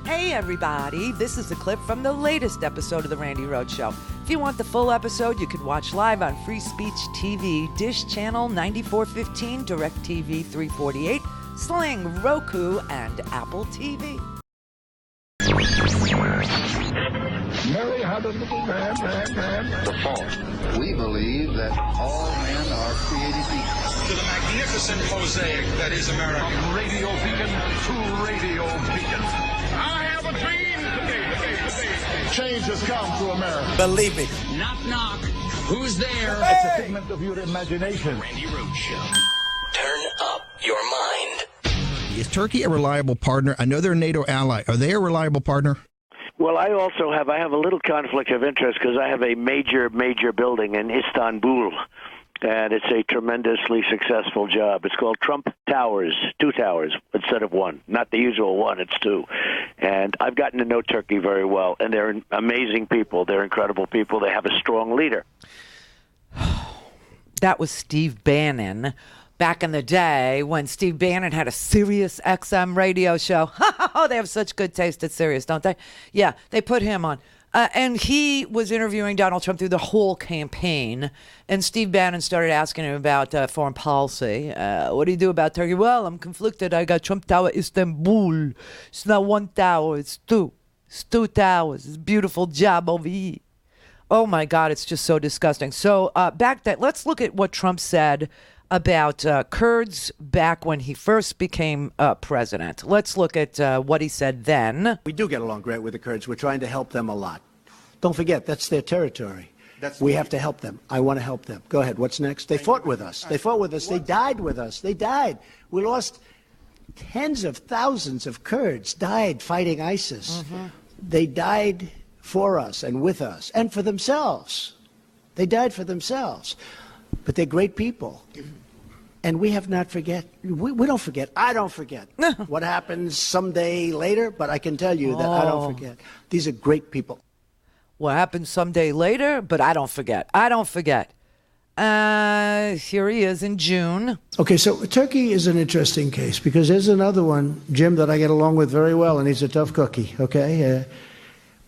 Hey everybody, this is a clip from the latest episode of the Randi Rhodes Show. If you want the full episode, you can watch live on Free Speech TV, Dish Channel 9415, DirecTV 348, Sling, Roku, and Apple TV. Mary had a little man. The fault. We believe that all men are created equal. To the magnificent mosaic that is America. From radio beacon to radio beacon. I have a dream today. Change has come to America. Believe me. Knock, knock. Who's there? It's a figment of your imagination. Randi Rhodes Show. Turn up your mind. Is Turkey a reliable partner? I know they're a NATO ally. Are they a reliable partner? Well, I have a little conflict of interest because I have a major building in Istanbul, and it's a tremendously successful job. It's called Trump Towers, 2 towers instead of 1. Not the usual 1, it's 2. And I've gotten to know Turkey very well, and they're amazing people. They're incredible people. They have a strong leader. That was Steve Bannon. Back in the day when Steve Bannon had a Sirius XM radio show. Oh, they have such good taste at Sirius, don't they? Yeah, they put him on. And he was interviewing Donald Trump through the whole campaign. And Steve Bannon started asking him about foreign policy. What do you do about Turkey? Well, I'm conflicted. I got Trump Tower Istanbul. It's not 1 tower, it's 2. It's 2 towers. It's a beautiful job over here. Oh, my God, it's just so disgusting. So let's look at what Trump said about Kurds back when he first became president. Let's look at what he said then. We do get along great with the Kurds. We're trying to help them a lot. Don't forget, that's their territory. We have to help them. I want to help them. Go ahead. What's next? They fought with us. They fought with us. They died with us. They died. We lost tens of thousands of Kurds died fighting ISIS. Mm-hmm. They died for us and with us and for themselves. They died for themselves. But they're great people. And we have not forget. We don't forget. I don't forget what happens someday later, but I can tell you that I don't forget. These are great people. What happens someday later, but I don't forget. I don't forget. Here he is in June. Okay, so Turkey is an interesting case because there's another one, Jim, that I get along with very well, and he's a tough cookie, okay?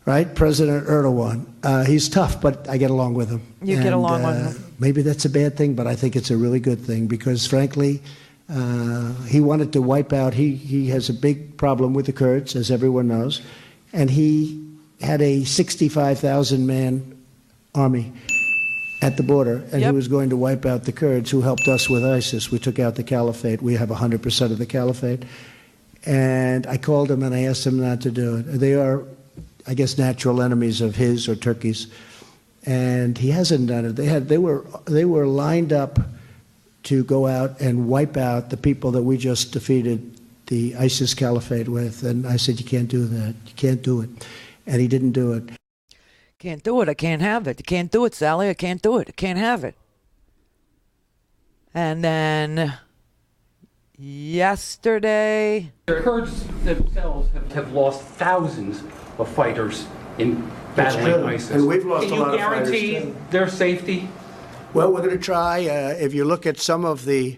Right? President Erdogan. He's tough, but I get along with him. You get along with him. Maybe that's a bad thing, but I think it's a really good thing because, frankly, he wanted to wipe out. He has a big problem with the Kurds, as everyone knows, and he had a 65,000-man army at the border, and he was going to wipe out the Kurds who helped us with ISIS. We took out the caliphate. We have 100% of the caliphate. And I called him and I asked him not to do it. They are, I guess, natural enemies of his or Turkey's, and he hasn't done it. They were lined up to go out and wipe out the people that we just defeated the ISIS caliphate with, and I said, you can't do that. You can't do it, and he didn't do it. Can't do it. I can't have it. You can't do it, Sally. I can't do it. I can't have it. And then yesterday, the Kurds themselves have lost thousands of fighters in battling ISIS. And we've lost a lot of fighters. Can you guarantee their safety? Well, we're going to try. If you look at some of the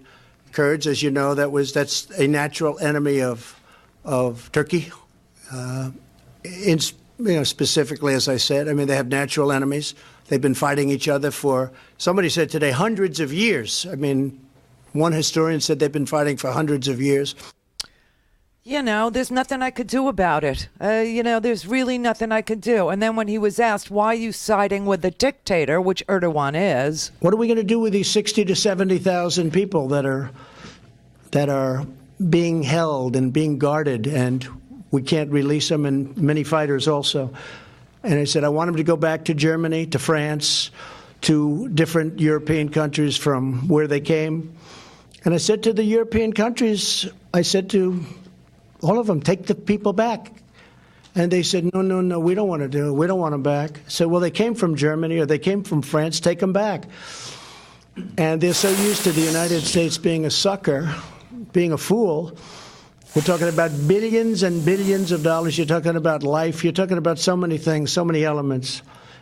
Kurds, as you know, that's a natural enemy of Turkey. Specifically, as I said, I mean, they have natural enemies. They've been fighting each other for, somebody said today, hundreds of years. I mean, one historian said they've been fighting for hundreds of years. There's nothing I could do about it. There's really nothing I could do. And then when he was asked, why are you siding with the dictator, which Erdogan is? What are we going to do with these 60 to 70,000 people that are being held and being guarded, and we can't release them, and many fighters also? And I said, I want them to go back to Germany, to France, to different European countries from where they came. And I said to the European countries, I said to all of them, take the people back. And they said, no, we don't want to do it. We don't want them back. I said, well, they came from Germany or they came from France. Take them back. And they're so used to the United States being a sucker, being a fool. We're talking about billions and billions of dollars. You're talking about life. You're talking about so many things, so many elements,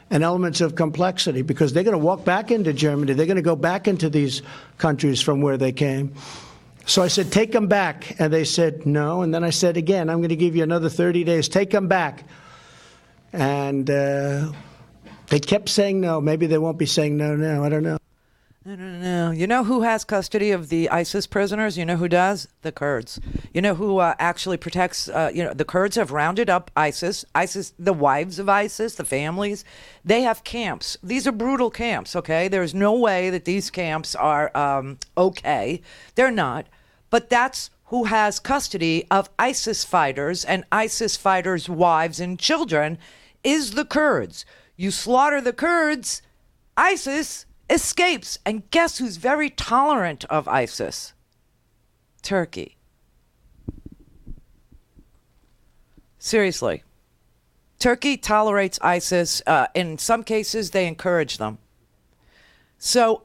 and elements of complexity, because they're going to walk back into Germany. They're going to go back into these countries from where they came. So I said, take them back. And they said, no. And then I said again, I'm going to give you another 30 days. Take them back. And they kept saying no. Maybe they won't be saying no now. I don't know. I don't know. You know who has custody of the ISIS prisoners? You know who does? The Kurds. You know who actually protects, the Kurds have rounded up ISIS, the wives of ISIS, the families. They have camps. These are brutal camps, okay? There's no way that these camps are okay. They're not. But that's who has custody of ISIS fighters and ISIS fighters' wives and children is the Kurds. You slaughter the Kurds, ISIS escapes. And guess who's very tolerant of ISIS? Turkey. Seriously. Turkey tolerates ISIS. In some cases, they encourage them. So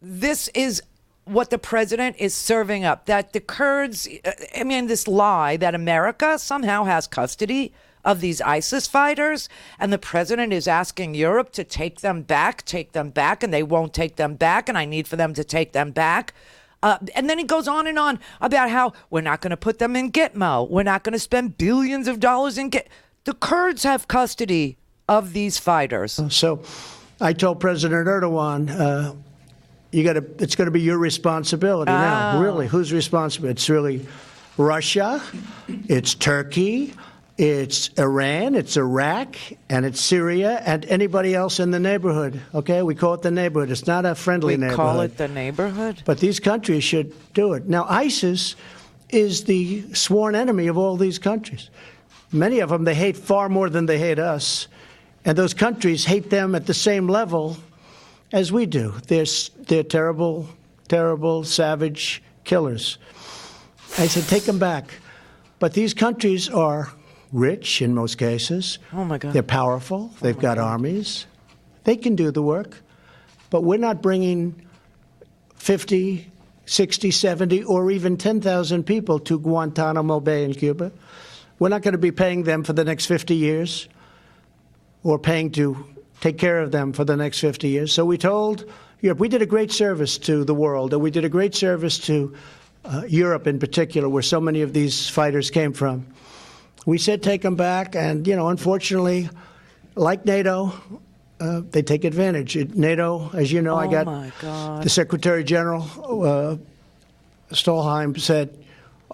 this is what the president is serving up, that the Kurds, this lie that America somehow has custody of these ISIS fighters, and the president is asking Europe to take them back, and they won't take them back, and I need for them to take them back. And then he goes on and on about how we're not going to put them in Gitmo. We're not going to spend billions of dollars in Gitmo. The Kurds have custody of these fighters. So I told President Erdogan, it's going to be your responsibility. Now, really, who's responsible? It's really Russia, it's Turkey, it's Iran, it's Iraq, and it's Syria, and anybody else in the neighborhood. Okay, we call it the neighborhood. It's not a friendly neighborhood. We call it the neighborhood? But these countries should do it. Now, ISIS is the sworn enemy of all these countries. Many of them they hate far more than they hate us, and those countries hate them at the same level as we do. They're terrible, terrible, savage killers. I said, take them back. But these countries are rich in most cases. Oh, my God. They're powerful. They've got armies. They can do the work. But we're not bringing 50, 60, 70, or even 10,000 people to Guantanamo Bay in Cuba. We're not going to be paying them for the next 50 years or paying to take care of them for the next 50 years. So we told Europe, we did a great service to the world, and we did a great service to Europe in particular, where so many of these fighters came from. We said take them back, and, like NATO, they take advantage. NATO, as you know, I got the Secretary General, Stolheim, said,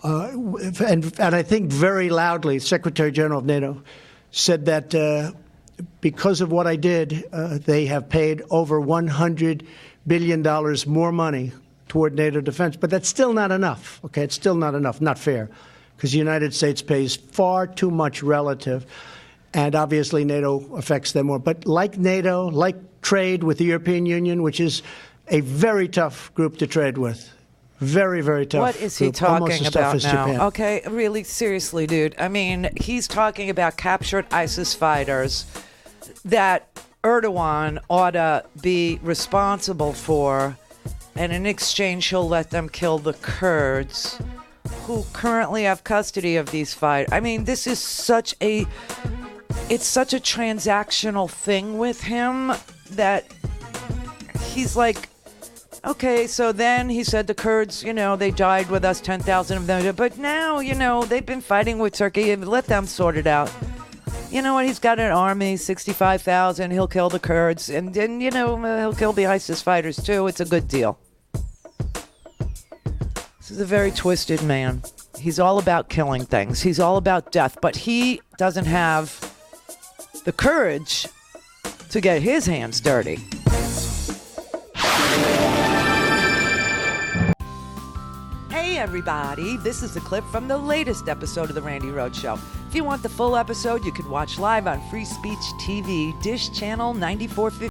and I think very loudly, Secretary General of NATO said that because of what I did, they have paid over $100 billion more money toward NATO defense. But that's still not enough, okay? It's still not enough, not fair, because the United States pays far too much relative, and obviously NATO affects them more. But like NATO, like trade with the European Union, which is a very tough group to trade with, very, very tough. What is he group, almost talking as tough about as now? Japan. Okay, really, seriously, dude. I mean, he's talking about captured ISIS fighters that Erdogan ought to be responsible for, and in exchange he'll let them kill the Kurds who currently have custody of these fighters. I mean, this is such a transactional thing with him that he's like, okay, so then he said the Kurds, they died with us, 10,000 of them, but now, they've been fighting with Turkey, let them sort it out. You know what? He's got an army, 65,000. He'll kill the Kurds. And then, he'll kill the ISIS fighters, too. It's a good deal. This is a very twisted man. He's all about killing things. He's all about death. But he doesn't have the courage to get his hands dirty. Hey, everybody. This is a clip from the latest episode of The Randi Rhodes Show. If you want the full episode, you can watch live on Free Speech TV, Dish Channel 9450.